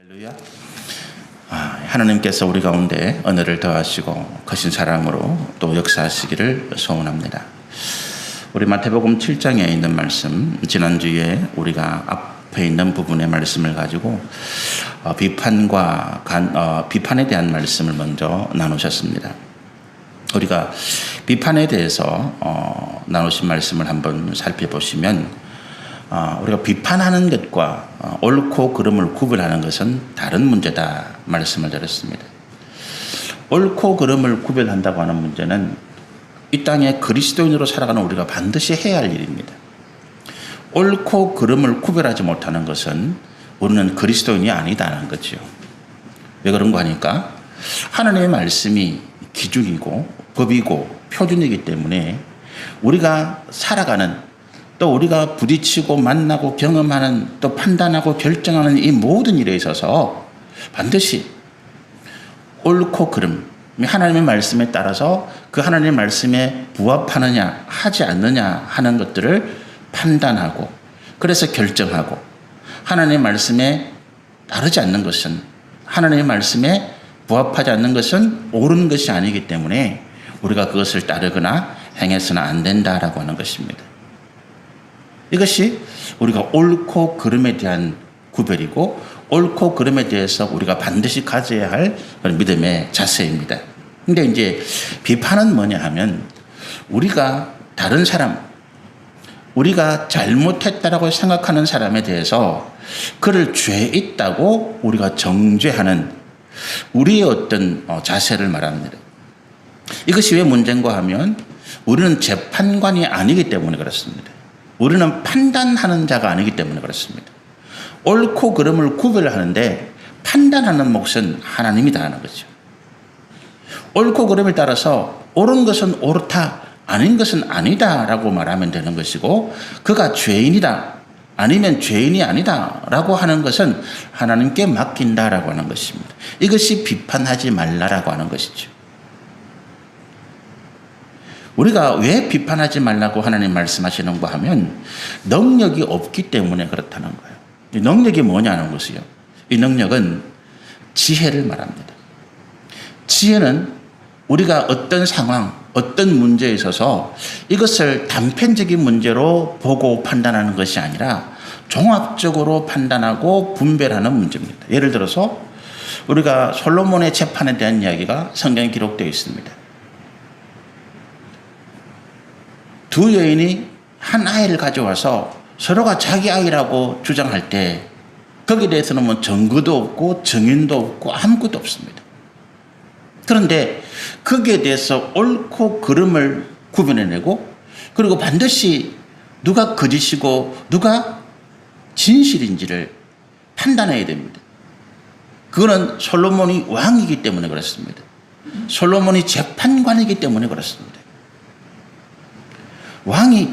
할렐루야. 하나님께서 우리 가운데 은혜를 더하시고 거신 사랑으로 또 역사하시기를 소원합니다. 우리 마태복음 7장에 있는 말씀, 지난주에 우리가 앞에 있는 부분의 말씀을 가지고 비판에 대한 말씀을 먼저 나누셨습니다. 우리가 비판에 대해서 나누신 말씀을 한번 살펴보시면 우리가 비판하는 것과 옳고 그름을 구별하는 것은 다른 문제다 말씀을 드렸습니다. 옳고 그름을 구별한다고 하는 문제는 이 땅에 그리스도인으로 살아가는 우리가 반드시 해야 할 일입니다. 옳고 그름을 구별하지 못하는 것은 우리는 그리스도인이 아니다라는 거죠. 왜 그런가 하니까 하나님의 말씀이 기준이고 법이고 표준이기 때문에 우리가 살아가는 또 우리가 부딪히고 만나고 경험하는 또 판단하고 결정하는 이 모든 일에 있어서 반드시 옳고 그름, 하나님의 말씀에 따라서 그 하나님의 말씀에 부합하느냐 하지 않느냐 하는 것들을 판단하고 그래서 결정하고 하나님의 말씀에 따르지 않는 것은 하나님의 말씀에 부합하지 않는 것은 옳은 것이 아니기 때문에 우리가 그것을 따르거나 행해서는 안 된다라고 하는 것입니다. 이것이 우리가 옳고 그름에 대한 구별이고 옳고 그름에 대해서 우리가 반드시 가져야 할 믿음의 자세입니다. 근데 이제 비판은 뭐냐 하면 우리가 다른 사람, 우리가 잘못했다라고 생각하는 사람에 대해서 그를 죄 있다고 우리가 정죄하는 우리의 어떤 자세를 말합니다. 이것이 왜 문제인가 하면 우리는 재판관이 아니기 때문에 그렇습니다. 우리는 판단하는 자가 아니기 때문에 그렇습니다. 옳고 그름을 구별하는데 판단하는 몫은 하나님이다 하는 거죠. 옳고 그름에 따라서 옳은 것은 옳다, 아닌 것은 아니다라고 말하면 되는 것이고 그가 죄인이다, 아니면 죄인이 아니다라고 하는 것은 하나님께 맡긴다라고 하는 것입니다. 이것이 비판하지 말라라고 하는 것이죠. 우리가 왜 비판하지 말라고 하나님 말씀하시는가 하면 능력이 없기 때문에 그렇다는 거예요. 이 능력이 뭐냐는 것이요. 이 능력은 지혜를 말합니다. 지혜는 우리가 어떤 상황, 어떤 문제에 있어서 이것을 단편적인 문제로 보고 판단하는 것이 아니라 종합적으로 판단하고 분별하는 문제입니다. 예를 들어서 우리가 솔로몬의 재판에 대한 이야기가 성경에 기록되어 있습니다. 두 여인이 한 아이를 가져와서 서로가 자기 아이라고 주장할 때 거기에 대해서는 뭐 증거도 없고 증인도 없고 아무것도 없습니다. 그런데 거기에 대해서 옳고 그름을 구분해내고 그리고 반드시 누가 거짓이고 누가 진실인지를 판단해야 됩니다. 그거는 솔로몬이 왕이기 때문에 그렇습니다. 솔로몬이 재판관이기 때문에 그렇습니다. 왕이,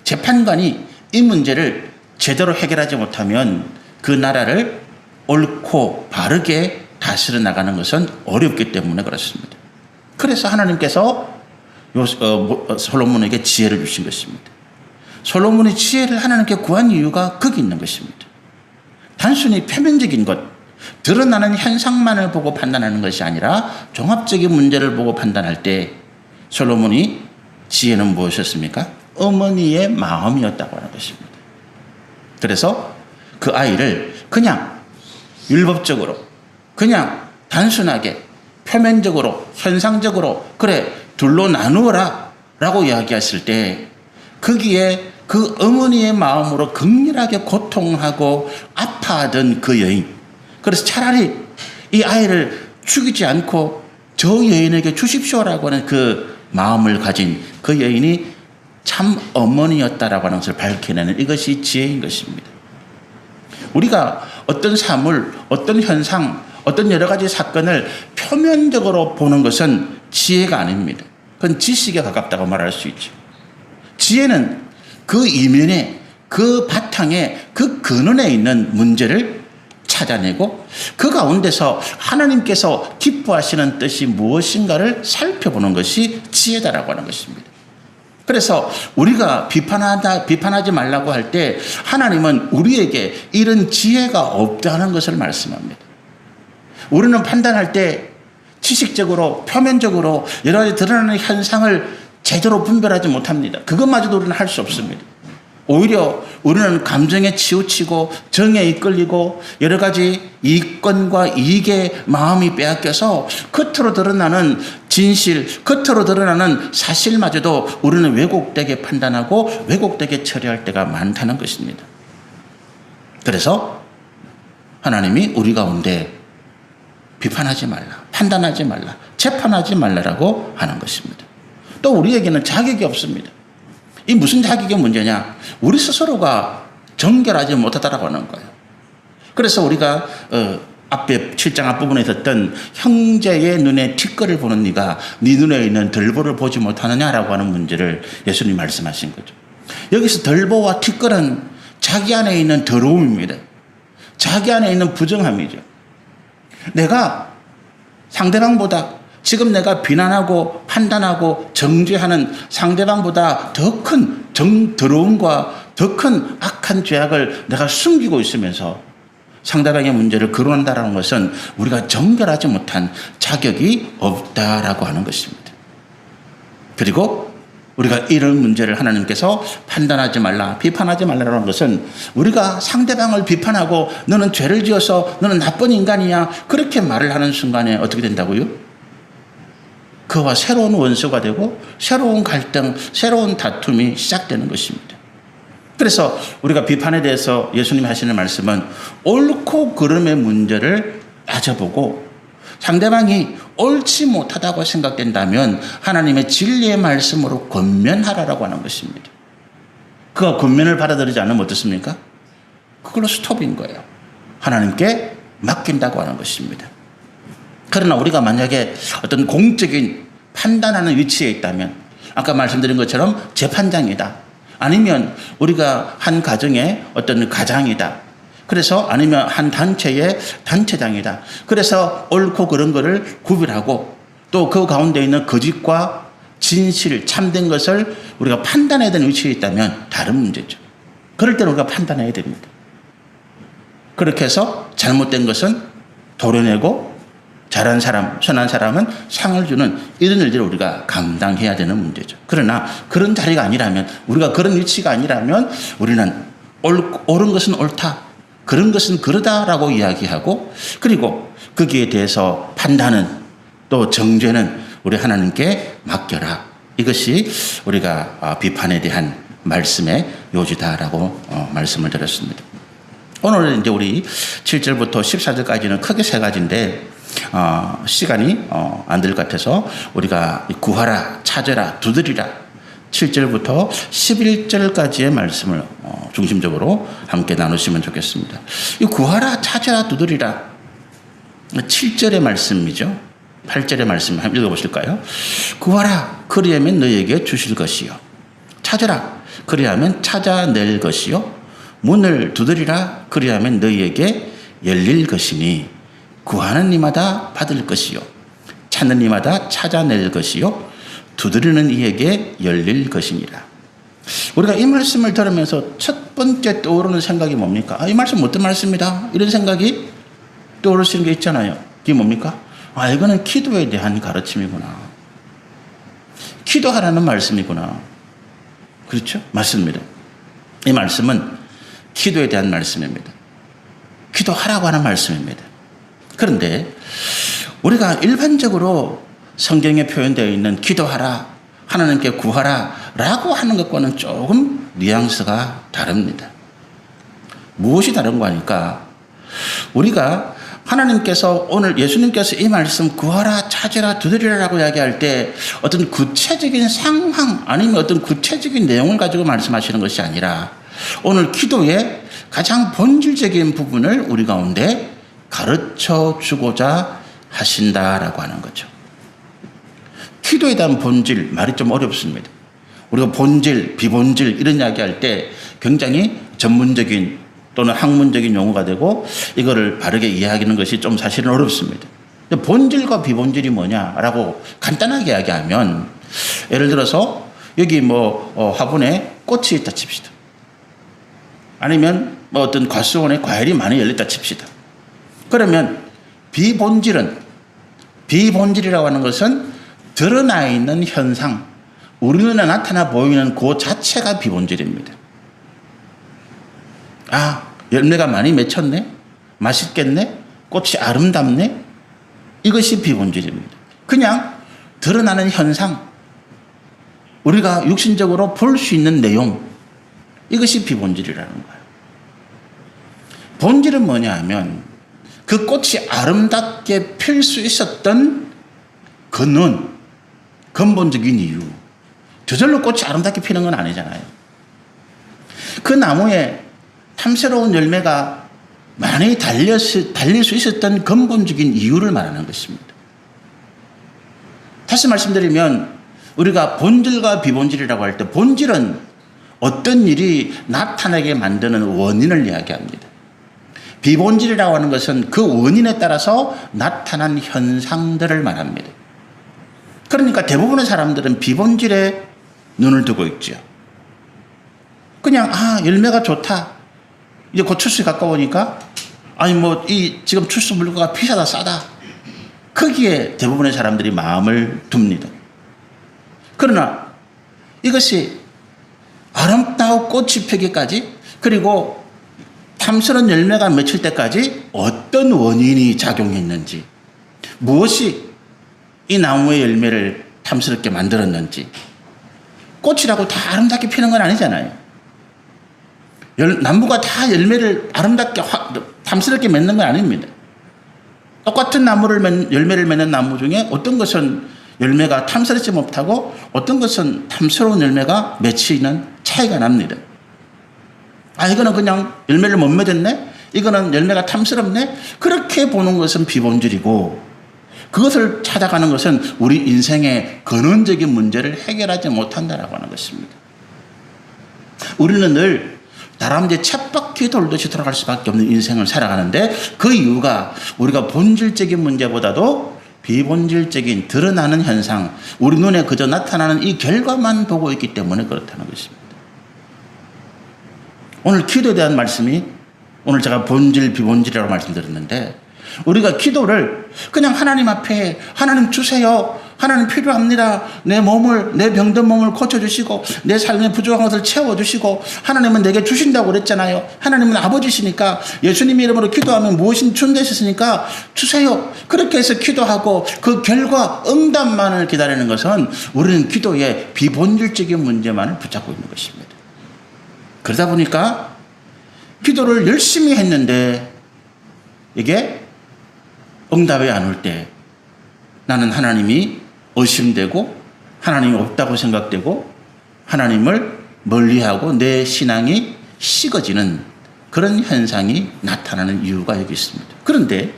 재판관이 이 문제를 제대로 해결하지 못하면 그 나라를 옳고 바르게 다스려 나가는 것은 어렵기 때문에 그렇습니다. 그래서 하나님께서 솔로몬에게 지혜를 주신 것입니다. 솔로몬이 지혜를 하나님께 구한 이유가 거기 있는 것입니다. 단순히 표면적인 것, 드러나는 현상만을 보고 판단하는 것이 아니라 종합적인 문제를 보고 판단할 때 솔로몬이 지혜는 무엇이었습니까? 어머니의 마음이었다고 하는 것입니다. 그래서 그 아이를 그냥 율법적으로 그냥 단순하게 표면적으로 현상적으로 그래 둘로 나누어라 라고 이야기했을 때 거기에 그 어머니의 마음으로 극렬하게 고통하고 아파하던 그 여인, 그래서 차라리 이 아이를 죽이지 않고 저 여인에게 주십시오라고 하는 그 마음을 가진 그 여인이 참 어머니였다라고 하는 것을 밝혀내는 이것이 지혜인 것입니다. 우리가 어떤 사물, 어떤 현상, 어떤 여러 가지 사건을 표면적으로 보는 것은 지혜가 아닙니다. 그건 지식에 가깝다고 말할 수 있죠. 지혜는 그 이면에, 그 바탕에, 그 근원에 있는 문제를 찾아내고 그 가운데서 하나님께서 기뻐하시는 뜻이 무엇인가를 살펴보는 것이 지혜다라고 하는 것입니다. 그래서 우리가 비판하지 말라고 할 때 하나님은 우리에게 이런 지혜가 없다는 것을 말씀합니다. 우리는 판단할 때 지식적으로 표면적으로 여러 가지 드러나는 현상을 제대로 분별하지 못합니다. 그것마저도 우리는 할 수 없습니다. 오히려 우리는 감정에 치우치고 정에 이끌리고 여러 가지 이권과 이익에 마음이 빼앗겨서 겉으로 드러나는 진실, 겉으로 드러나는 사실마저도 우리는 왜곡되게 판단하고 왜곡되게 처리할 때가 많다는 것입니다. 그래서 하나님이 우리 가운데 비판하지 말라, 판단하지 말라, 재판하지 말라라고 하는 것입니다. 또 우리에게는 자격이 없습니다. 이 무슨 자격의 문제냐? 우리 스스로가 정결하지 못하다라고 하는 거예요. 그래서 우리가 앞에 7장 앞부분에 있었던 형제의 눈에 티끌을 보는 네가 네 눈에 있는 들보를 보지 못하느냐라고 하는 문제를 예수님이 말씀하신 거죠. 여기서 들보와 티끌은 자기 안에 있는 더러움입니다. 자기 안에 있는 부정함이죠. 내가 상대방보다 지금 내가 비난하고 판단하고 정죄하는 상대방보다 더 큰 더러움과 더 큰 악한 죄악을 내가 숨기고 있으면서 상대방의 문제를 거론한다는 것은 우리가 정결하지 못한 자격이 없다라고 하는 것입니다. 그리고 우리가 이런 문제를 하나님께서 판단하지 말라, 비판하지 말라라는 것은 우리가 상대방을 비판하고 너는 죄를 지어서 너는 나쁜 인간이야 그렇게 말을 하는 순간에 어떻게 된다고요? 그와 새로운 원수가 되고 새로운 갈등, 새로운 다툼이 시작되는 것입니다. 그래서 우리가 비판에 대해서 예수님이 하시는 말씀은 옳고 그름의 문제를 따져보고 상대방이 옳지 못하다고 생각된다면 하나님의 진리의 말씀으로 권면하라라고 하는 것입니다. 그가 권면을 받아들이지 않으면 어떻습니까? 그걸로 스톱인 거예요. 하나님께 맡긴다고 하는 것입니다. 그러나 우리가 만약에 어떤 공적인 판단하는 위치에 있다면 아까 말씀드린 것처럼 재판장이다. 아니면 우리가 한 가정의 어떤 가장이다. 그래서 아니면 한 단체의 단체장이다. 그래서 옳고 그런 거를 구별하고 또 그 가운데 있는 거짓과 진실, 참된 것을 우리가 판단해야 되는 위치에 있다면 다른 문제죠. 그럴 때는 우리가 판단해야 됩니다. 그렇게 해서 잘못된 것은 도려내고 잘한 사람, 선한 사람은 상을 주는 이런 일들을 우리가 감당해야 되는 문제죠. 그러나 그런 자리가 아니라면, 우리가 그런 위치가 아니라면 우리는 옳은 것은 옳다, 그런 것은 그러다라고 이야기하고 그리고 거기에 대해서 판단은 또 정죄는 우리 하나님께 맡겨라. 이것이 우리가 비판에 대한 말씀의 요지다라고 말씀을 드렸습니다. 오늘 이제 우리 7절부터 14절까지는 크게 세 가지인데 시간이 안 될 것 같아서 우리가 구하라, 찾으라, 두드리라 7절부터 11절까지의 말씀을 중심적으로 함께 나누시면 좋겠습니다. 이 구하라, 찾으라, 두드리라 7절의 말씀이죠. 8절의 말씀 한번 읽어보실까요? 구하라, 그리하면 너희에게 주실 것이요. 찾으라, 그리하면 찾아낼 것이요. 문을 두드리라, 그리하면 너희에게 열릴 것이니 구하는 이마다 받을 것이요 찾는 이마다 찾아낼 것이요 두드리는 이에게 열릴 것이니라. 우리가 이 말씀을 들으면서 첫 번째 떠오르는 생각이 뭡니까? 이 말씀 어떤 말씀이다 이런 생각이 떠오르시는 게 있잖아요. 그게 뭡니까? 이거는 기도에 대한 가르침이구나, 기도하라는 말씀이구나. 그렇죠? 맞습니다. 이 말씀은 기도에 대한 말씀입니다. 기도하라고 하는 말씀입니다. 그런데 우리가 일반적으로 성경에 표현되어 있는 기도하라, 하나님께 구하라 라고 하는 것과는 조금 뉘앙스가 다릅니다. 무엇이 다른가 하니까 우리가 하나님께서 오늘 예수님께서 이 말씀 구하라, 찾으라, 두드리라라고 이야기할 때 어떤 구체적인 상황 아니면 어떤 구체적인 내용을 가지고 말씀하시는 것이 아니라 오늘 기도의 가장 본질적인 부분을 우리 가운데 가르쳐 주고자 하신다라고 하는 거죠. 기도에 대한 본질, 말이 좀 어렵습니다. 우리가 본질, 비본질 이런 이야기할 때 굉장히 전문적인 또는 학문적인 용어가 되고 이거를 바르게 이해하는 것이 좀 사실은 어렵습니다. 본질과 비본질이 뭐냐라고 간단하게 이야기하면 예를 들어서 여기 화분에 꽃이 있다 칩시다. 아니면 어떤 과수원에 과일이 많이 열렸다 칩시다. 그러면 비본질이라고 하는 것은 드러나 있는 현상, 우리 눈에 나타나 보이는 그 자체가 비본질입니다. 아, 열매가 많이 맺혔네? 맛있겠네? 꽃이 아름답네? 이것이 비본질입니다. 그냥 드러나는 현상, 우리가 육신적으로 볼 수 있는 내용, 이것이 비본질이라는 거예요. 본질은 뭐냐 하면 그 꽃이 아름답게 필 수 있었던 근본적인 이유. 저절로 꽃이 아름답게 피는 건 아니잖아요. 그 나무에 탐스러운 열매가 많이 달릴 수 있었던 근본적인 이유를 말하는 것입니다. 다시 말씀드리면 우리가 본질과 비본질이라고 할 때 본질은 어떤 일이 나타나게 만드는 원인을 이야기합니다. 비본질이라고 하는 것은 그 원인에 따라서 나타난 현상들을 말합니다. 그러니까 대부분의 사람들은 비본질에 눈을 두고 있죠. 그냥 열매가 좋다. 이제 곧 출시 가까우니까 지금 출수 물가가 비싸다 싸다. 거기에 대부분의 사람들이 마음을 둡니다. 그러나 이것이 아름다운 꽃이 피기까지 그리고 탐스러운 열매가 맺힐 때까지 어떤 원인이 작용했는지, 무엇이 이 나무의 열매를 탐스럽게 만들었는지, 꽃이라고 다 아름답게 피는 건 아니잖아요. 나무가 다 열매를 아름답게 탐스럽게 맺는 건 아닙니다. 똑같은 열매를 맺는 나무 중에 어떤 것은 열매가 탐스럽지 못하고 어떤 것은 탐스러운 열매가 맺히는 차이가 납니다. 이거는 그냥 열매를 못 맺었네? 이거는 열매가 탐스럽네? 그렇게 보는 것은 비본질이고, 그것을 찾아가는 것은 우리 인생의 근원적인 문제를 해결하지 못한다라고 하는 것입니다. 우리는 늘 다람쥐 쳇바퀴 돌듯이 돌아갈 수밖에 없는 인생을 살아가는데, 그 이유가 우리가 본질적인 문제보다도 비본질적인 드러나는 현상, 우리 눈에 그저 나타나는 이 결과만 보고 있기 때문에 그렇다는 것입니다. 오늘 기도에 대한 말씀이, 오늘 제가 본질 비본질이라고 말씀드렸는데, 우리가 기도를 그냥 하나님 앞에 하나님 주세요, 하나님 필요합니다, 내 병든 몸을 고쳐주시고 내 삶의 부족한 것을 채워주시고, 하나님은 내게 주신다고 그랬잖아요. 하나님은 아버지시니까 예수님 이름으로 기도하면 무엇인 준대셨으니까 주세요. 그렇게 해서 기도하고 그 결과 응답만을 기다리는 것은 우리는 기도의 비본질적인 문제만을 붙잡고 있는 것입니다. 그러다 보니까 기도를 열심히 했는데 이게 응답이 안 올 때 나는 하나님이 의심되고 하나님이 없다고 생각되고 하나님을 멀리하고 내 신앙이 식어지는 그런 현상이 나타나는 이유가 여기 있습니다. 그런데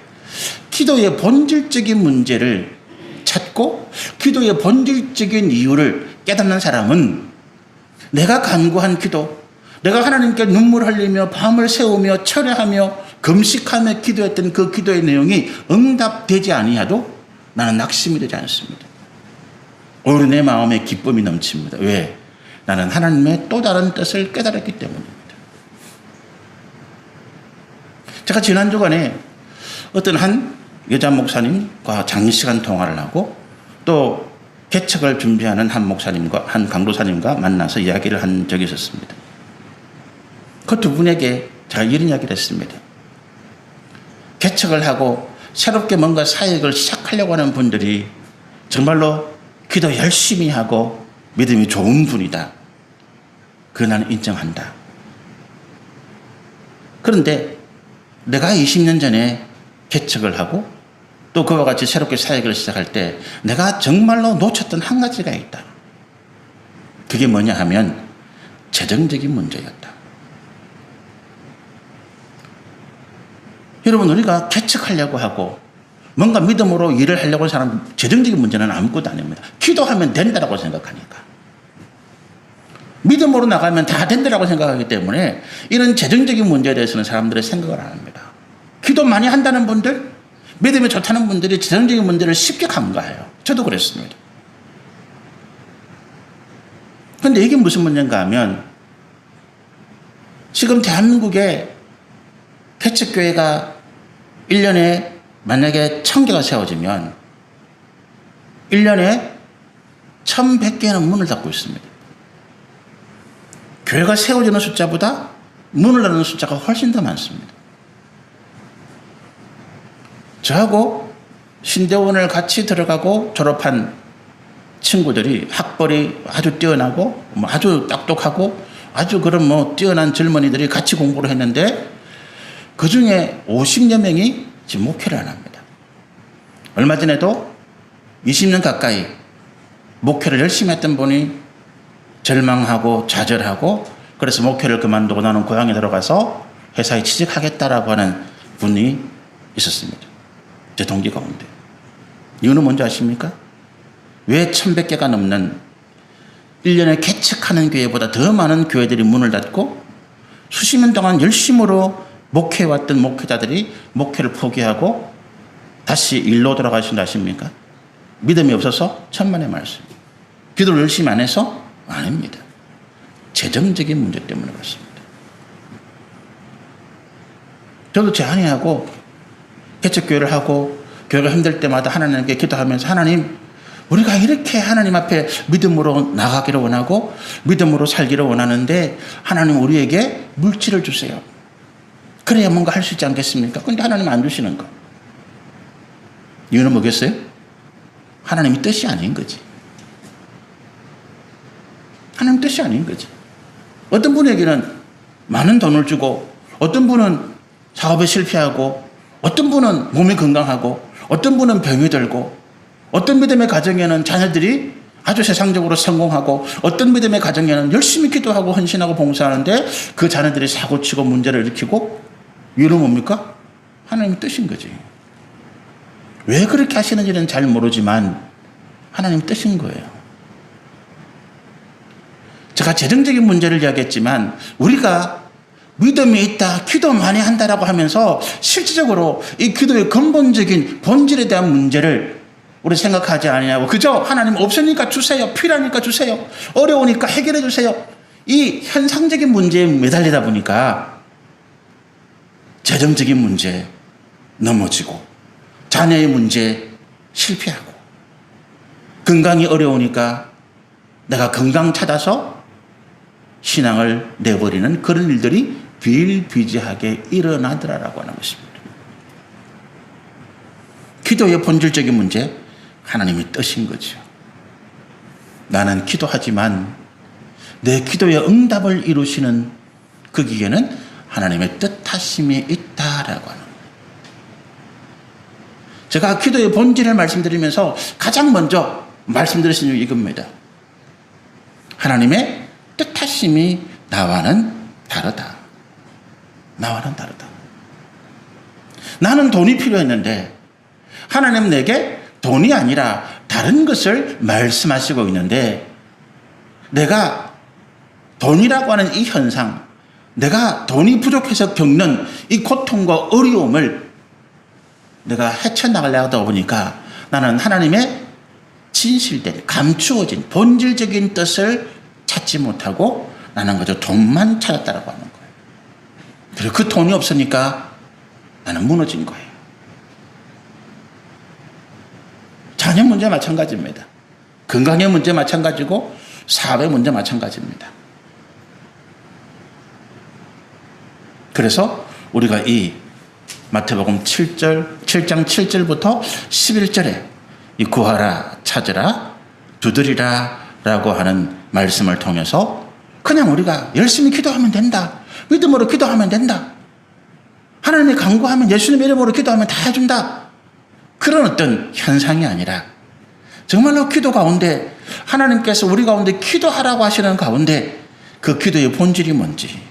기도의 본질적인 문제를 찾고 기도의 본질적인 이유를 깨닫는 사람은 내가 간구한 기도, 내가 하나님께 눈물 흘리며 밤을 새우며 철회하며 금식하며 기도했던 그 기도의 내용이 응답되지 아니하도 나는 낙심이 되지 않습니다. 오히려 내 마음에 기쁨이 넘칩니다. 왜? 나는 하나님의 또 다른 뜻을 깨달았기 때문입니다. 제가 지난 주간에 어떤 한 여자 목사님과 장시간 통화를 하고 또 개척을 준비하는 한 목사님과 한 강도사님과 만나서 이야기를 한 적이 있었습니다. 그 두 분에게 제가 이런 이야기를 했습니다. 개척을 하고 새롭게 뭔가 사역을 시작하려고 하는 분들이 정말로 기도 열심히 하고 믿음이 좋은 분이다. 그거 나는 인정한다. 그런데 내가 20년 전에 개척을 하고 또 그와 같이 새롭게 사역을 시작할 때 내가 정말로 놓쳤던 한 가지가 있다. 그게 뭐냐 하면 재정적인 문제였다. 여러분, 우리가 개척하려고 하고 뭔가 믿음으로 일을 하려고 하는 사람 재정적인 문제는 아무것도 아닙니다. 기도하면 된다라고 생각하니까. 믿음으로 나가면 다 된다라고 생각하기 때문에 이런 재정적인 문제에 대해서는 사람들이 생각을 안 합니다. 기도 많이 한다는 분들, 믿음이 좋다는 분들이 재정적인 문제를 쉽게 간과해요. 저도 그랬습니다. 그런데 이게 무슨 문제인가 하면 지금 대한민국에 개척교회가 1년에 만약에 1000개가 세워지면 1년에 1100개는 문을 닫고 있습니다. 교회가 세워지는 숫자보다 문을 닫는 숫자가 훨씬 더 많습니다. 저하고 신대원을 같이 들어가고 졸업한 친구들이 학벌이 아주 뛰어나고 아주 똑똑하고 아주 그런 뛰어난 젊은이들이 같이 공부를 했는데 그 중에 50여 명이 지금 목회를 안 합니다. 얼마 전에도 20년 가까이 목회를 열심히 했던 분이 절망하고 좌절하고 그래서 목회를 그만두고 나는 고향에 들어가서 회사에 취직하겠다라고 하는 분이 있었습니다. 제 동기 가운데. 이유는 뭔지 아십니까? 왜 1100개가 넘는 1년에 개척하는 교회보다 더 많은 교회들이 문을 닫고 수십 년 동안 열심으로 목회해왔던 목회자들이 목회를 포기하고 다시 일로 돌아가신다 아십니까? 믿음이 없어서 천만의 말씀. 기도를 열심히 안 해서 아닙니다. 재정적인 문제 때문에 그렇습니다. 저도 제 아내하고 개척교회를 하고 교회가 힘들 때마다 하나님께 기도하면서 하나님 우리가 이렇게 하나님 앞에 믿음으로 나가기를 원하고 믿음으로 살기를 원하는데 하나님 우리에게 물질을 주세요. 그래야 뭔가 할 수 있지 않겠습니까? 근데 하나님 안 주시는 거. 이유는 뭐겠어요? 하나님의 뜻이 아닌 거지. 하나님 뜻이 아닌 거지. 어떤 분에게는 많은 돈을 주고 어떤 분은 사업에 실패하고 어떤 분은 몸이 건강하고 어떤 분은 병이 들고 어떤 믿음의 가정에는 자녀들이 아주 세상적으로 성공하고 어떤 믿음의 가정에는 열심히 기도하고 헌신하고 봉사하는데 그 자녀들이 사고치고 문제를 일으키고 이유는 뭡니까? 하나님의 뜻인 거지. 왜 그렇게 하시는지는 잘 모르지만 하나님의 뜻인 거예요. 제가 재정적인 문제를 이야기했지만 우리가 믿음이 있다, 기도 많이 한다라고 하면서 실질적으로 이 기도의 근본적인 본질에 대한 문제를 우리 생각하지 않냐고. 그저 하나님 없으니까 주세요. 필요하니까 주세요. 어려우니까 해결해 주세요. 이 현상적인 문제에 매달리다 보니까 재정적인 문제 넘어지고 자녀의 문제 실패하고 건강이 어려우니까 내가 건강 찾아서 신앙을 내버리는 그런 일들이 비일비재하게 일어나더라라고 하는 것입니다. 기도의 본질적인 문제, 하나님의 뜻인 거죠. 나는 기도하지만 내 기도의 응답을 이루시는 거기에는 하나님의 뜻하심이 있다라고 하는 거예요. 제가 기도의 본질을 말씀드리면서 가장 먼저 말씀드릴 수 있는 이겁니다. 하나님의 뜻하심이 나와는 다르다. 나와는 다르다. 나는 돈이 필요했는데 하나님 내게 돈이 아니라 다른 것을 말씀하시고 있는데 내가 돈이라고 하는 이 현상, 내가 돈이 부족해서 겪는 이 고통과 어려움을 내가 헤쳐나가려고 하다 보니까 나는 하나님의 진실된 감추어진 본질적인 뜻을 찾지 못하고 나는 그저 돈만 찾았다라고 하는 거예요. 그리고 그 돈이 없으니까 나는 무너진 거예요. 자녀 문제 마찬가지입니다. 건강의 문제 마찬가지고 사업의 문제 마찬가지입니다. 그래서 우리가 이 마태복음 7장 7절부터 11절에 이 구하라, 찾으라, 두드리라 라고 하는 말씀을 통해서 그냥 우리가 열심히 기도하면 된다. 믿음으로 기도하면 된다. 하나님이 간구하면 예수님의 이름으로 기도하면 다 해준다. 그런 어떤 현상이 아니라 정말로 기도 가운데 하나님께서 우리 가운데 기도하라고 하시는 가운데 그 기도의 본질이 뭔지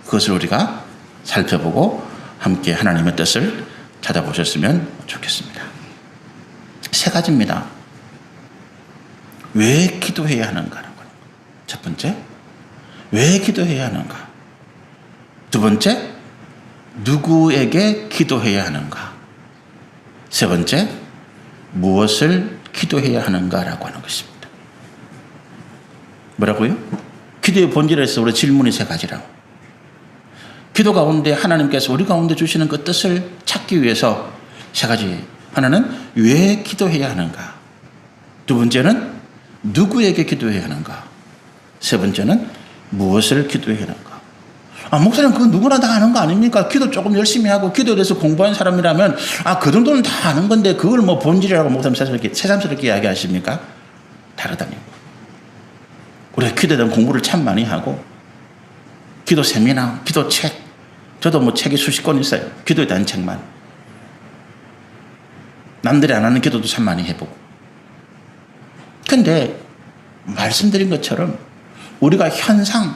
그것을 우리가 살펴보고 함께 하나님의 뜻을 찾아보셨으면 좋겠습니다. 세 가지입니다. 왜 기도해야 하는가라는 거예요. 첫 번째, 왜 기도해야 하는가? 두 번째, 누구에게 기도해야 하는가? 세 번째, 무엇을 기도해야 하는가라고 하는 것입니다. 뭐라고요? 기도의 본질에서 우리 질문이 세 가지라고. 기도 가운데 하나님께서 우리 가운데 주시는 그 뜻을 찾기 위해서 세 가지. 하나는 왜 기도해야 하는가? 두 번째는 누구에게 기도해야 하는가? 세 번째는 무엇을 기도해야 하는가? 목사님, 그거 누구나 다 아는 거 아닙니까? 기도 조금 열심히 하고 기도에 대해서 공부한 사람이라면, 그 정도는 다 아는 건데, 그걸 뭐 본질이라고 목사님 새삼스럽게 이야기하십니까? 다르다니까. 우리가 기도에 대한 공부를 참 많이 하고, 기도 세미나, 기도 책, 저도 뭐 책이 수십 권 있어요. 기도에 대한 책만. 남들이 안 하는 기도도 참 많이 해보고. 근데, 말씀드린 것처럼, 우리가 현상,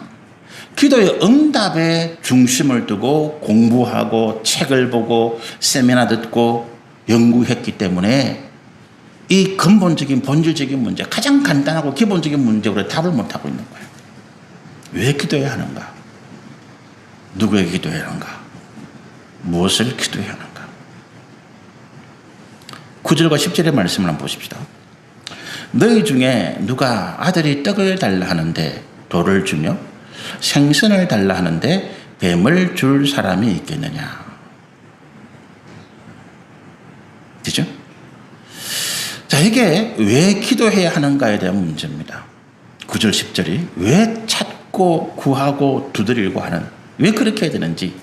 기도의 응답에 중심을 두고 공부하고 책을 보고 세미나 듣고 연구했기 때문에 이 근본적인 본질적인 문제, 가장 간단하고 기본적인 문제로 답을 못하고 있는 거예요. 왜 기도해야 하는가? 누구에게 기도해야 하는가? 무엇을 기도해야 하는가? 9절과 10절의 말씀을 한번 보십시다. 너희 중에 누가 아들이 떡을 달라 하는데 돌을 주며 생선을 달라 하는데 뱀을 줄 사람이 있겠느냐? 그죠? 자, 이게 왜 기도해야 하는가에 대한 문제입니다. 9절, 10절이 왜 찾고 구하고 두드리고 하는, 왜 그렇게 해야 되는지.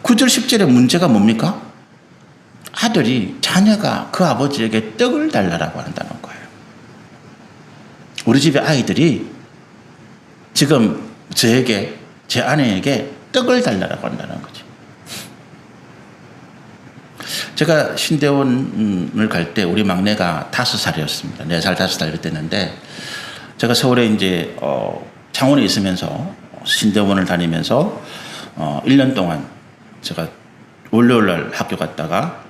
9절, 10절의 문제가 뭡니까? 아들이, 자녀가 그 아버지에게 떡을 달라고 한다는 거예요. 우리 집의 아이들이 지금 저에게, 제 아내에게 떡을 달라고 한다는 거죠. 제가 신대원을 갈 때 우리 막내가 5살이었습니다. 4살, 5살 때였는데, 제가 서울에 이제, 창원에 있으면서 신대원을 다니면서, 1년 동안 제가 월요일 날 학교 갔다가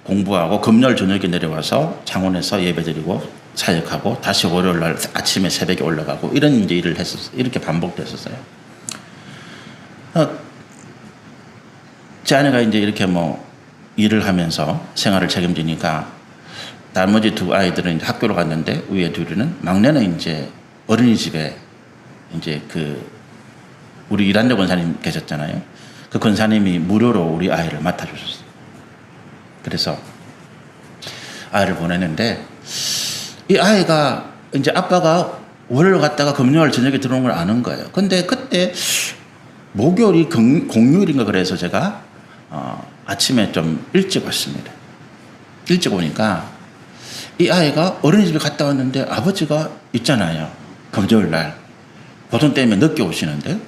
공부하고 금요일 저녁에 내려와서 창원에서 예배드리고 사역하고 다시 월요일 날 아침에 새벽에 올라가고 이런 이제 일을 했었어요. 이렇게 반복됐었어요. 제 아내가 이제 이렇게 뭐 일을 하면서 생활을 책임지니까 나머지 두 아이들은 이제 학교로 갔는데 위에 둘은, 막내는 이제 어린이집에 이제 우리 이란재 권사님 계셨잖아요. 그 권사님이 무료로 우리 아이를 맡아주셨어요. 그래서 아이를 보냈는데, 이 아이가 이제 아빠가 월요일 갔다가 금요일 저녁에 들어오는 걸 아는 거예요. 근데 그때 목요일이 공휴일인가 그래서 제가 아침에 좀 일찍 왔습니다. 일찍 오니까 이 아이가 어린이집에 갔다 왔는데 아버지가 있잖아요. 금요일 날. 보통 때문에 늦게 오시는데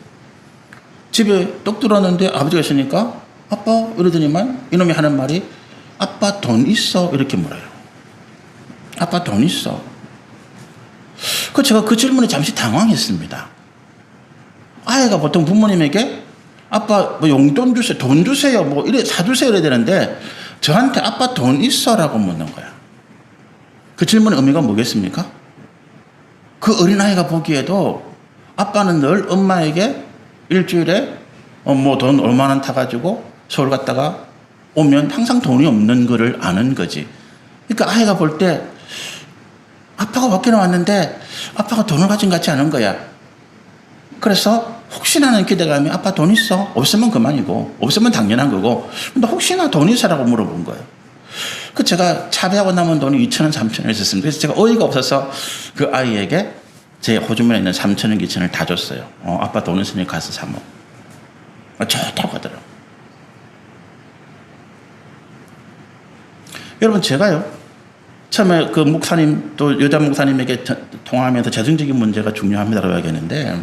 집에 똑 들어왔는데 아버지가 있으니까 아빠 이러더니만 이놈이 하는 말이 아빠 돈 있어? 이렇게 물어요. 아빠 돈 있어? 제가 그 질문에 잠시 당황했습니다. 아이가 보통 부모님에게 아빠 뭐 용돈 주세요, 돈 주세요, 뭐 이래 사주세요 이래야 되는데 저한테 아빠 돈 있어라고 묻는 거야. 그 질문의 의미가 뭐겠습니까? 그 어린아이가 보기에도 아빠는 늘 엄마에게 일주일에 뭐 돈 얼마나 타가지고 서울 갔다가 오면 항상 돈이 없는 거를 아는 거지. 그러니까 아이가 볼 때 아빠가 밖에 나왔는데 아빠가 돈을 가진 것 같지 않은 거야. 그래서 혹시나 하는 기대감이 아빠 돈 있어? 없으면 그만이고 없으면 당연한 거고, 근데 혹시나 돈 있어라고 물어본 거예요. 제가 차비하고 남은 돈이 2,000원, 3,000원 있었습니다. 그래서 제가 어이가 없어서 그 아이에게 제 호주머니에 있는 3,000원, 2,000원을 다 줬어요. 아빠 돈 있으니 가서 사 먹어. 좋다고 하더라고. 여러분, 제가요, 처음에 그 목사님, 또 여자 목사님에게 통화하면서 재정적인 문제가 중요합니다라고 이야기했는데,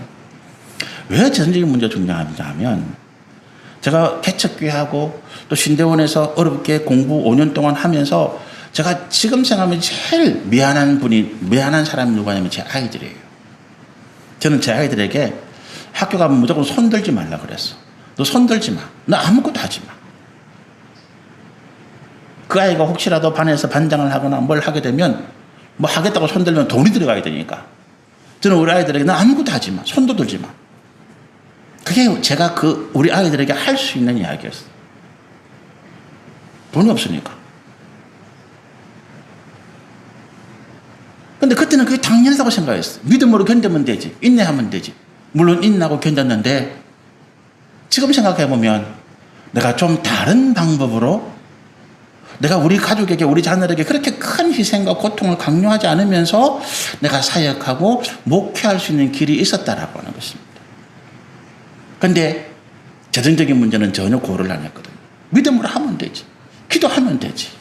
왜 재정적인 문제가 중요합니까 하면, 제가 개척교회하고 또 신대원에서 어렵게 공부 5년 동안 하면서 제가 지금 생각하면 제일 미안한 사람이 누구냐면 제 아이들이에요. 저는 제 아이들에게 학교 가면 무조건 손 들지 말라 그랬어. 너 손 들지 마. 너 아무것도 하지 마. 그 아이가 혹시라도 반에서 반장을 하거나 뭘 하게 되면 뭐 하겠다고 손 들면 돈이 들어가야 되니까 저는 우리 아이들에게 너 아무것도 하지 마. 손도 들지 마. 그게 제가 우리 아이들에게 할 수 있는 이야기였어요. 돈이 없으니까. 근데 그때는 그게 당연하다고 생각했어요. 믿음으로 견디면 되지. 인내하면 되지. 물론 인내하고 견뎠는데 지금 생각해보면 내가 좀 다른 방법으로 내가 우리 가족에게 우리 자녀에게 그렇게 큰 희생과 고통을 강요하지 않으면서 내가 사역하고 목회할 수 있는 길이 있었다라고 하는 것입니다. 그런데 재정적인 문제는 전혀 고려를 안 했거든요. 믿음으로 하면 되지. 기도하면 되지.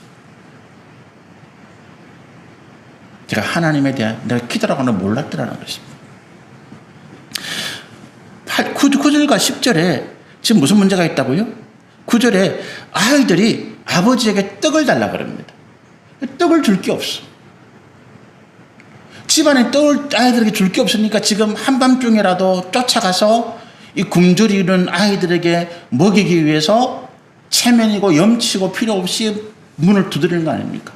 제가 하나님에 대한 내가 기도라고 하는 걸 몰랐더라는 것입니다. 9절과 10절에 지금 무슨 문제가 있다고요? 9절에 아이들이 아버지에게 떡을 달라고 합니다. 떡을 줄 게 없어. 집안에 떡을 아이들에게 줄 게 없으니까 지금 한밤중에라도 쫓아가서 이 굶주리는 아이들에게 먹이기 위해서 체면이고 염치고 필요 없이 문을 두드리는 거 아닙니까?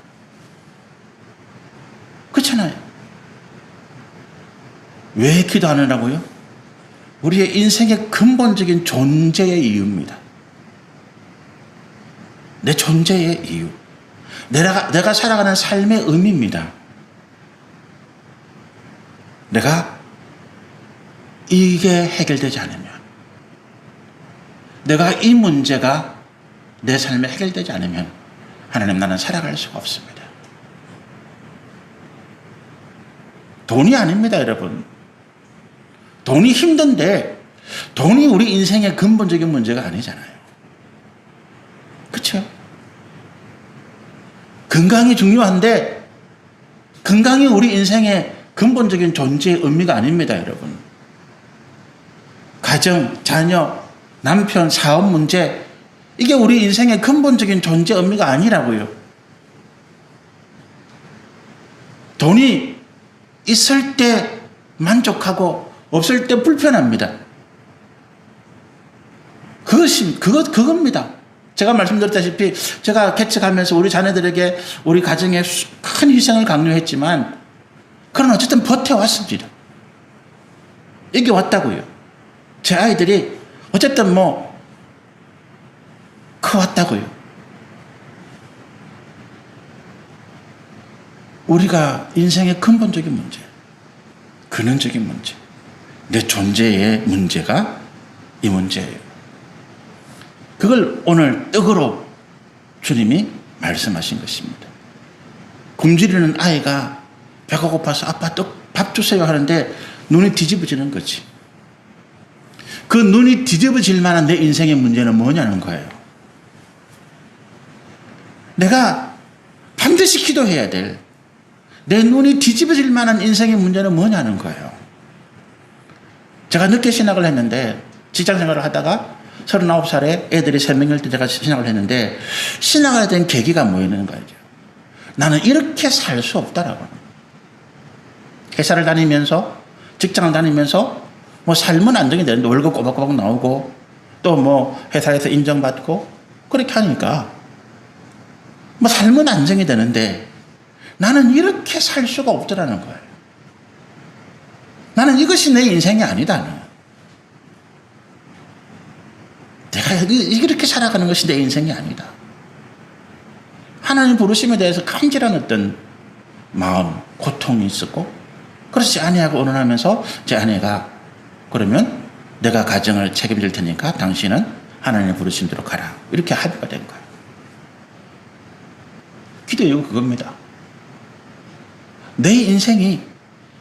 그렇잖아요. 왜 기도하느라고요? 우리의 인생의 근본적인 존재의 이유입니다. 내 존재의 이유. 내가 살아가는 삶의 의미입니다. 내가 이게 해결되지 않으면, 내가 이 문제가 내 삶에 해결되지 않으면 하나님 나는 살아갈 수가 없습니다. 돈이 아닙니다, 여러분. 돈이 힘든데 돈이 우리 인생의 근본적인 문제가 아니잖아요. 그렇죠? 건강이 중요한데 건강이 우리 인생의 근본적인 존재의 의미가 아닙니다, 여러분. 가정, 자녀, 남편, 사업 문제, 이게 우리 인생의 근본적인 존재 의미가 아니라고요. 돈이 있을 때 만족하고 없을 때 불편합니다. 그겁니다. 제가 말씀드렸다시피 제가 개척하면서 우리 자녀들에게 우리 가정에 큰 희생을 강요했지만 그런 어쨌든 버텨왔습니다. 이겨왔다고요. 제 아이들이 어쨌든 커왔다고요. 우리가 인생의 근본적인 문제, 근원적인 문제, 내 존재의 문제가 이 문제예요. 그걸 오늘 떡으로 주님이 말씀하신 것입니다. 굶주리는 아이가 배가 고파서 아빠 밥 주세요 하는데 눈이 뒤집어지는 거지. 그 눈이 뒤집어질 만한 내 인생의 문제는 뭐냐는 거예요. 내가 반드시 기도해야 될 내 눈이 뒤집어질 만한 인생의 문제는 뭐냐는 거예요. 제가 늦게 신학을 했는데 직장 생활을 하다가 39살에 애들이 3명일 때 제가 신학을 했는데 신학을 된 계기가 뭐였는 거예요. 나는 이렇게 살 수 없다라고. 회사를 다니면서 직장을 다니면서 삶은 안정이 되는데 월급 꼬박꼬박 나오고 또 회사에서 인정받고 그렇게 하니까 삶은 안정이 되는데 나는 이렇게 살 수가 없더라는 거예요. 나는 이것이 내 인생이 아니다. 내가 이렇게 살아가는 것이 내 인생이 아니다. 하나님 부르심에 대해서 간절한 어떤 마음, 고통이 있었고 그래서 제 아내하고 의논하면서 제 아내가 그러면 내가 가정을 책임질 테니까 당신은 하나님의 부르심대로 가라. 이렇게 합의가 된 거예요. 기도의 이유가 그겁니다. 내 인생이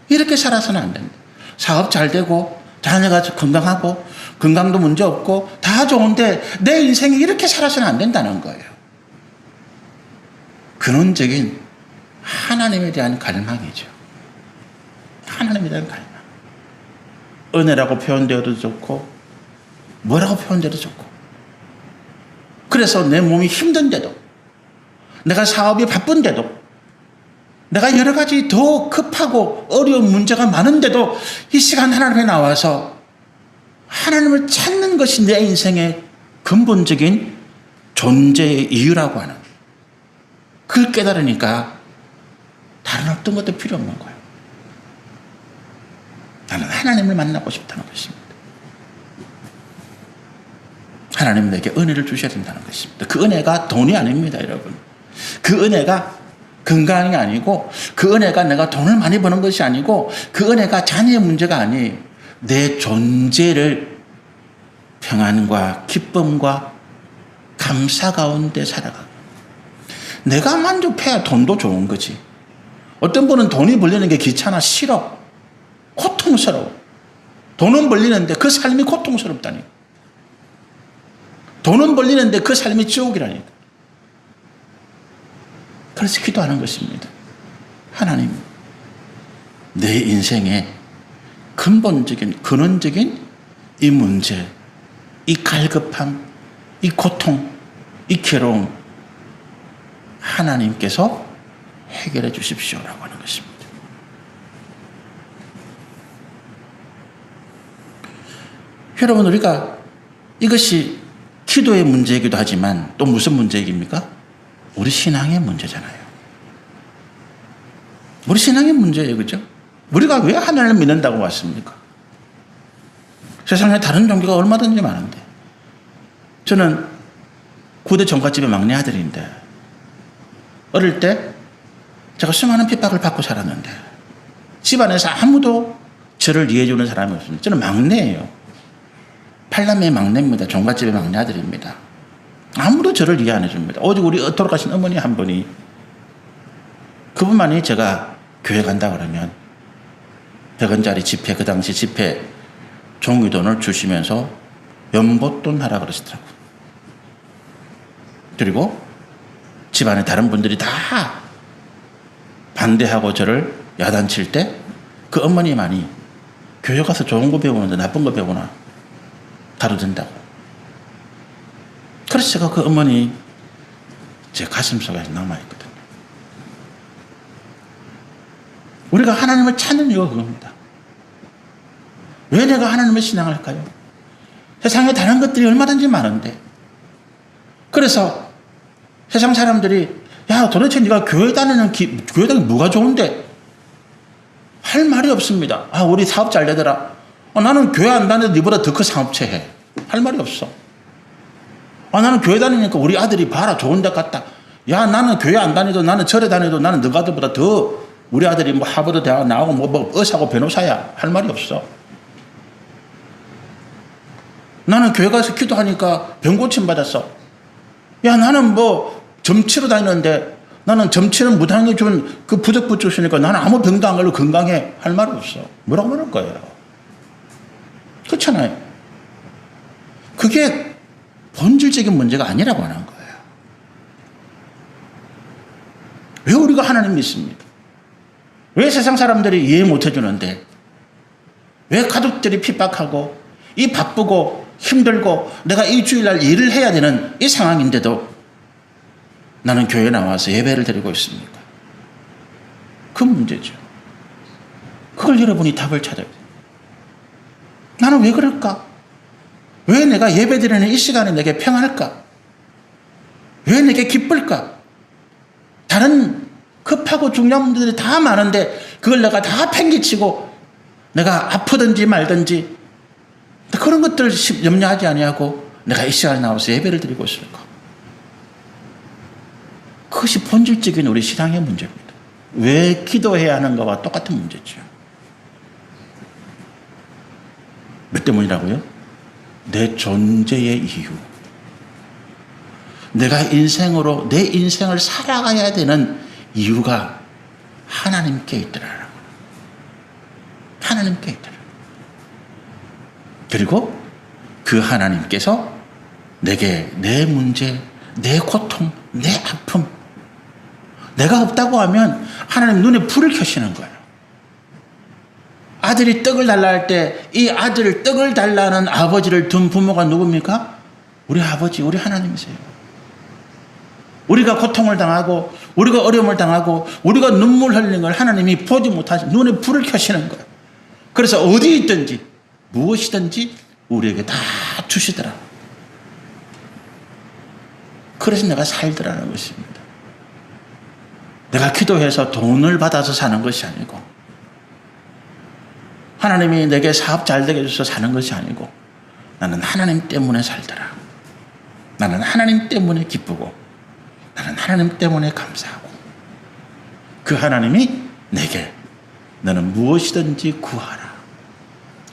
이렇게 살아서는 안 된다. 사업 잘 되고 자녀가 건강하고 건강도 문제 없고 다 좋은데 내 인생이 이렇게 살아서는 안 된다는 거예요. 근원적인 하나님에 대한 갈망이죠. 하나님에 대한 갈망. 은혜라고 표현되어도 좋고 뭐라고 표현되어도 좋고 그래서 내 몸이 힘든데도 내가 사업이 바쁜데도 내가 여러 가지 더 급하고 어려운 문제가 많은데도 이 시간 하나님에 나와서 하나님을 찾는 것이 내 인생의 근본적인 존재의 이유라고 하는 그걸 깨달으니까 다른 어떤 것도 필요 없는 거예요. 나는 하나님을 만나고 싶다는 것입니다. 하나님 내게 은혜를 주셔야 된다는 것입니다. 그 은혜가 돈이 아닙니다, 여러분. 그 은혜가 건강이 아니고 그 은혜가 내가 돈을 많이 버는 것이 아니고 그 은혜가 자녀의 문제가 아니에요. 내 존재를 평안과 기쁨과 감사 가운데 살아가고, 내가 만족해야 돈도 좋은 거지. 어떤 분은 돈이 벌리는 게 귀찮아, 싫어, 고통스러워. 돈은 벌리는데 그 삶이 고통스럽다니. 돈은 벌리는데 그 삶이 지옥이라니까. 그래서 기도하는 것입니다. 하나님, 내 인생의 근본적인, 근원적인 이 문제, 이 갈급함, 이 고통, 이 괴로움, 하나님께서 해결해 주십시오라고 하는 것입니다. 여러분, 우리가 이것이 기도의 문제이기도 하지만 또 무슨 문제입니까? 우리 신앙의 문제잖아요. 우리 신앙의 문제예요. 그죠? 우리가 왜 하나님을 믿는다고 왔습니까? 세상에 다른 종교가 얼마든지 많은데, 저는 9대 종갓집의 막내 아들인데, 어릴 때 제가 수많은 핍박을 받고 살았는데 집안에서 아무도 저를 이해해주는 사람이 없습니다. 저는 막내예요. 팔남매의 막내입니다. 종갓집의 막내 아들입니다. 아무도 저를 이해 안 해줍니다. 오직 우리 돌아가신 어머니 한 분이, 그분만이 제가 교회 간다 그러면 100원짜리 지폐, 그 당시 지폐 종이돈을 주시면서 연보돈 하라 그러시더라고요. 그리고 집안에 다른 분들이 다 반대하고 저를 야단칠 때 그 어머니만이 교회 가서 좋은 거 배우는데 나쁜 거 배우나 다루된다고. 그래서 제가 그 어머니 제 가슴속에 남아있거든요. 우리가 하나님을 찾는 이유가 그겁니다. 왜 내가 하나님을 신앙할까요? 세상에 다른 것들이 얼마든지 많은데, 그래서 세상 사람들이 야, 도대체 네가 교회 다니는 교회 다니는 뭐가 좋은데? 할 말이 없습니다. 아, 우리 사업 잘 되더라. 나는 교회 안 다녀도 네보다 더 큰 사업체 해. 할 말이 없어. 나는 교회 다니니까 우리 아들이 봐라, 좋은 데 갔다. 야, 나는 교회 안 다녀도, 나는 절에 다녀도 나는 너가 아들보다 더, 우리 아들이 뭐 하버드 대학 나오고 뭐 의사고 변호사야. 할 말이 없어. 나는 교회 가서 기도하니까 병 고침 받았어. 야, 나는 뭐 점치러 다니는데, 나는 점치는 무당이 준 그 부적부 주시니까 나는 아무 병도 안 걸려 건강해. 할 말이 없어. 뭐라고 말할 거예요? 그렇잖아요. 그게 본질적인 문제가 아니라고 하는 거예요. 왜 우리가 하나님 믿습니까? 왜 세상 사람들이 이해 못 해주는데, 왜 가족들이 핍박하고 이 바쁘고 힘들고 내가 이 주일날 일을 해야 되는 이 상황인데도 나는 교회에 나와서 예배를 드리고 있습니까? 그 문제죠. 그걸 여러분이 답을 찾아야 돼요. 나는 왜 그럴까? 왜 내가 예배 드리는 이 시간에 내게 평안할까? 왜 내게 기쁠까? 다른 급하고 중요한 문제들이 다 많은데 그걸 내가 다 팽개치고 내가 아프든지 말든지 그런 것들 염려하지 아니하고 내가 이 시간에 나와서 예배를 드리고 있을까? 그것이 본질적인 우리 신앙의 문제입니다. 왜 기도해야 하는가와 똑같은 문제죠. 몇 때문이라고요? 내 존재의 이유. 내가 인생으로 내 인생을 살아가야 되는 이유가 하나님께 있더라. 하나님께 있더라. 그리고 그 하나님께서 내게 내 문제, 내 고통, 내 아픔, 내가 없다고 하면 하나님 눈에 불을 켜시는 거예요. 아들이 떡을 달라 할 때 이 아들 떡을 달라는 아버지를 둔 부모가 누굽니까? 우리 아버지, 우리 하나님이세요. 우리가 고통을 당하고 우리가 어려움을 당하고 우리가 눈물 흘리는 걸 하나님이 보지 못하시 눈에 불을 켜시는 거예요. 그래서 어디 있든지 무엇이든지 우리에게 다 주시더라. 그래서 내가 살더라는 것입니다. 내가 기도해서 돈을 받아서 사는 것이 아니고 하나님이 내게 사업 잘 되게 해줘서 사는 것이 아니고 나는 하나님 때문에 살더라. 나는 하나님 때문에 기쁘고 나는 하나님 때문에 감사하고 그 하나님이 내게 너는 무엇이든지 구하라.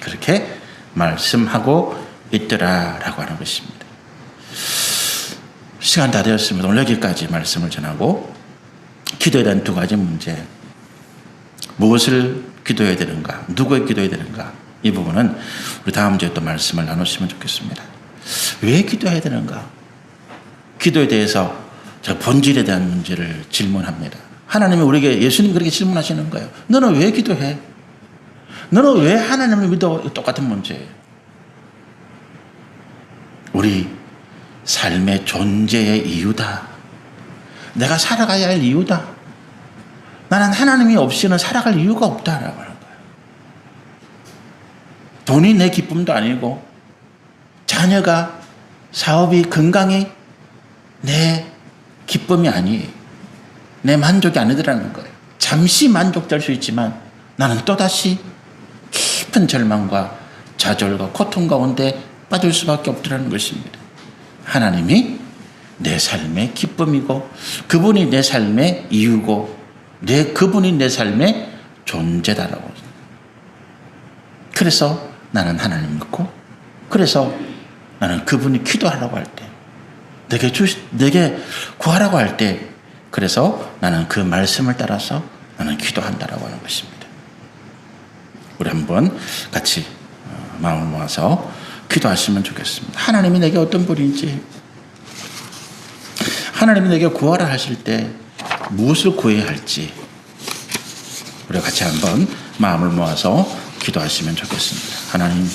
그렇게 말씀하고 있더라라고 하는 것입니다. 시간 다 되었습니다. 오늘 여기까지 말씀을 전하고 기도에 대한 두 가지 문제, 무엇을 기도해야 되는가, 누구에 기도해야 되는가, 이 부분은 우리 다음 주에 또 말씀을 나누시면 좋겠습니다. 왜 기도해야 되는가? 기도에 대해서 저 본질에 대한 문제를 질문합니다. 하나님이 우리에게, 예수님 그렇게 질문하시는 거예요. 너는 왜 기도해? 너는 왜 하나님을 믿어? 똑같은 문제예요. 우리 삶의 존재의 이유다. 내가 살아가야 할 이유다. 나는 하나님이 없이는 살아갈 이유가 없다라고 하는 거예요. 돈이 내 기쁨도 아니고, 자녀가, 사업이, 건강이 내 기쁨이 아니에요. 내 만족이 아니더라는 거예요. 잠시 만족될 수 있지만 나는 또다시 깊은 절망과 좌절과 고통 가운데 빠질 수밖에 없더라는 것입니다. 하나님이 내 삶의 기쁨이고, 그분이 내 삶의 이유고, 그분이 내 삶의 존재다라고. 그래서 나는 하나님 믿고, 그래서 나는 그분이 기도하라고 할 때, 내게 구하라고 할 때, 그래서 나는 그 말씀을 따라서 나는 기도한다라고 하는 것입니다. 우리 한번 같이 마음을 모아서 기도하시면 좋겠습니다. 하나님이 내게 어떤 분인지, 하나님이 내게 구하라 하실 때 무엇을 구해야 할지, 우리가 같이 한번 마음을 모아서 기도하시면 좋겠습니다. 하나님,